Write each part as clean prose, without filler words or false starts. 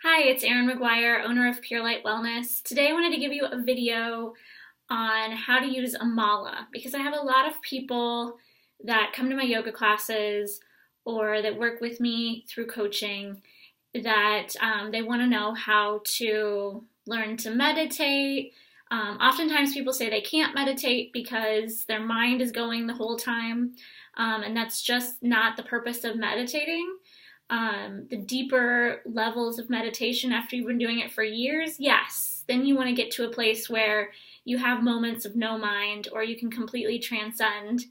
Hi, it's Erin McGuire, owner of Pure Light Wellness. Today I wanted to give you a video on how to use a mala because I have a lot of people that come to my yoga classes or that work with me through coaching that they want to know how to learn to meditate. Oftentimes people say they can't meditate because their mind is going the whole time, and that's just not the purpose of meditating. The deeper levels of meditation after you've been doing it for years, yes, then you want to get to a place where you have moments of no mind or you can completely transcend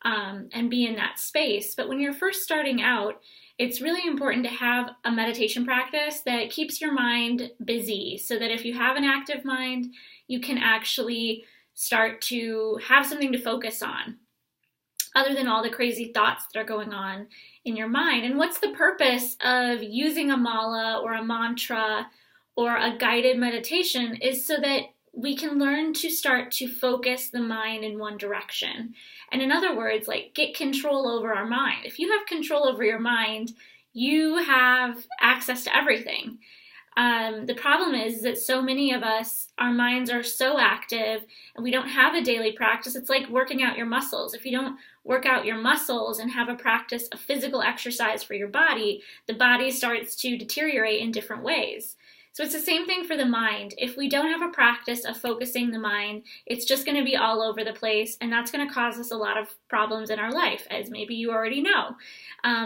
and be in that space. But when you're first starting out, it's really important to have a meditation practice that keeps your mind busy so that if you have an active mind, you can actually start to have something to focus on other than all the crazy thoughts that are going on in your mind. And what's the purpose of using a mala or a mantra or a guided meditation is so that we can learn to start to focus the mind in one direction. And in other words, like get control over our mind. If you have control over your mind, you have access to everything. The problem is that so many of us, our minds are so active and we don't have a daily practice. It's like working out your muscles. If you don't work out your muscles and have a practice of physical exercise for your body, the body starts to deteriorate in different ways. So it's the same thing for the mind. If we don't have a practice of focusing the mind, it's just going to be all over the place, and that's going to cause us a lot of problems in our life, as maybe you already know.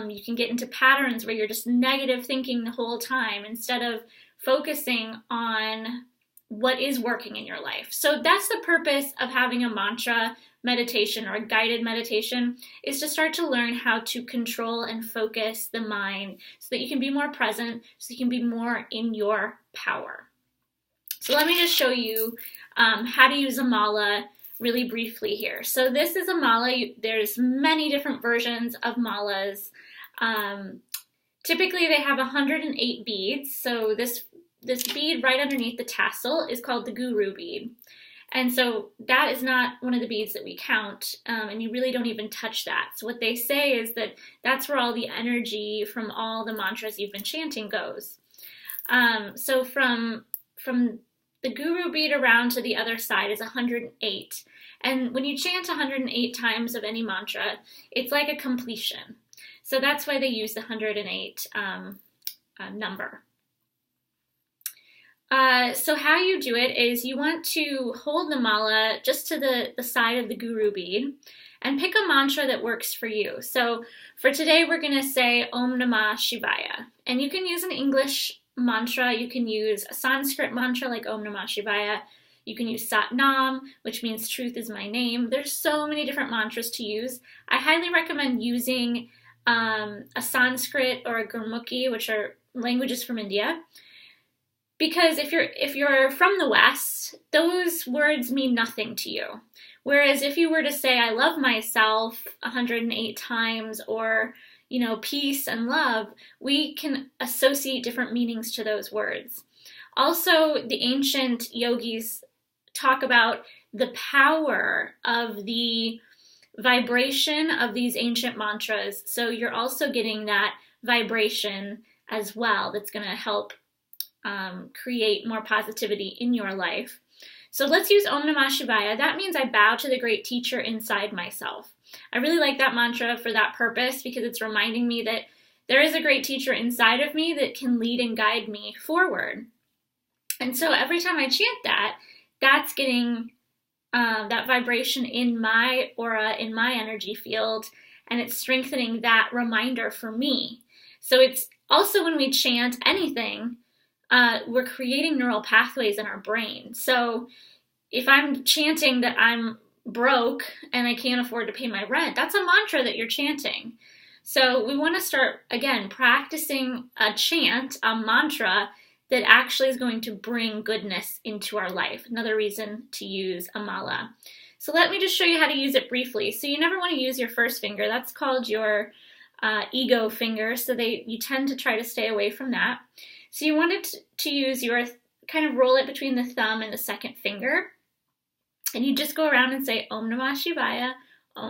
You can get into patterns where you're just negative thinking the whole time instead of focusing on what is working in your life. So that's the purpose of having a mantra meditation or a guided meditation, is to start to learn how to control and focus the mind so that you can be more present, so you can be more in your power. So let me just show you how to use a mala really briefly here. So this is a mala. There's many different versions of malas. Typically they have 108 beads. So this bead right underneath the tassel is called the guru bead. And so that is not one of the beads that we count, and you really don't even touch that. So what they say is that that's where all the energy from all the mantras you've been chanting goes. So from the guru bead around to the other side is 108. And when you chant 108 times of any mantra, it's like a completion. So that's why they use the 108 number. So how you do it is you want to hold the mala just to the side of the guru bead and pick a mantra that works for you. So for today, we're going to say Om Namah Shivaya. And you can use an English mantra. You can use a Sanskrit mantra like Om Namah Shivaya. You can use Sat Nam, which means truth is my name. There's so many different mantras to use. I highly recommend using a Sanskrit or a Gurmukhi, which are languages from India. Because if you're from the West, those words mean nothing to you. Whereas if you were to say, I love myself 108 times, or, peace and love, we can associate different meanings to those words. Also, the ancient yogis talk about the power of the vibration of these ancient mantras. So you're also getting that vibration as well that's going to help create more positivity in your life. So let's use Om Namah Shivaya. That means I bow to the great teacher inside myself. I really like that mantra for that purpose because it's reminding me that there is a great teacher inside of me that can lead and guide me forward. And so every time I chant that, that's getting that vibration in my aura, in my energy field, and it's strengthening that reminder for me. So it's also when we chant anything, we're creating neural pathways in our brain. So if I'm chanting that I'm broke and I can't afford to pay my rent, that's a mantra that you're chanting. So we want to start, again, practicing a chant, a mantra that actually is going to bring goodness into our life. Another reason to use a mala. So let me just show you how to use it briefly. So you never want to use your first finger. That's called your ego finger. So you tend to try to stay away from that. So you wanted to use your, kind of roll it between the thumb and the second finger. And you just go around and say Om Namah Shivaya,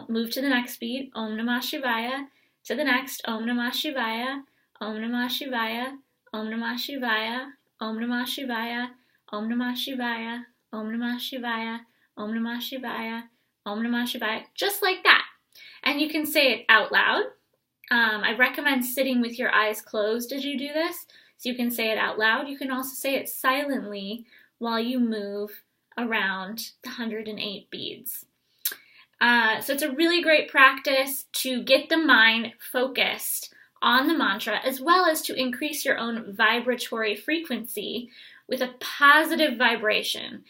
move to the next beat, Om Namah Shivaya, to the next, Om Namah Shivaya, Om Namah Shivaya, Om Namah Shivaya, Om Namah Shivaya, Om Namah Shivaya, Om Namah Shivaya, Om Namah Shivaya, Om Namah Shivaya, just like that. And you can say it out loud. I recommend sitting with your eyes closed as you do this, so you can say it out loud. You can also say it silently while you move around the 108 beads. So it's a really great practice to get the mind focused on the mantra, as well as to increase your own vibratory frequency with a positive vibration.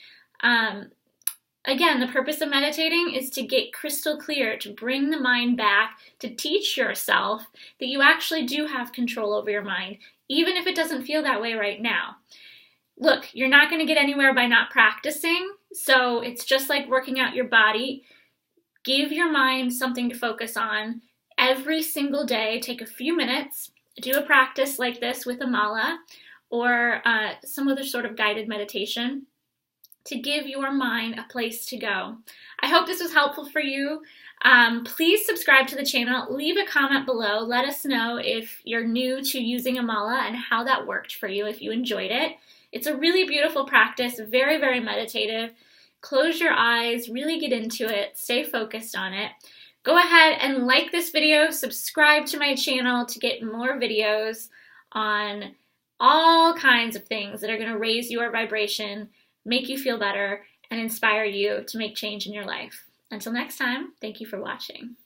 Again, the purpose of meditating is to get crystal clear, to bring the mind back, to teach yourself that you actually do have control over your mind, even if it doesn't feel that way right now. Look, you're not going to get anywhere by not practicing, so it's just like working out your body. Give your mind something to focus on every single day. Take a few minutes, do a practice like this with a mala or some other sort of guided meditation to give your mind a place to go. I hope this was helpful for you. Please subscribe to the channel. Leave a comment below. Let us know if you're new to using a mala and how that worked for you, if you enjoyed it. It's a really beautiful practice, very, very meditative. Close your eyes, really get into it, stay focused on it. Go ahead and like this video, subscribe to my channel to get more videos on all kinds of things that are going to raise your vibration, make you feel better, and inspire you to make change in your life. Until next time, thank you for watching.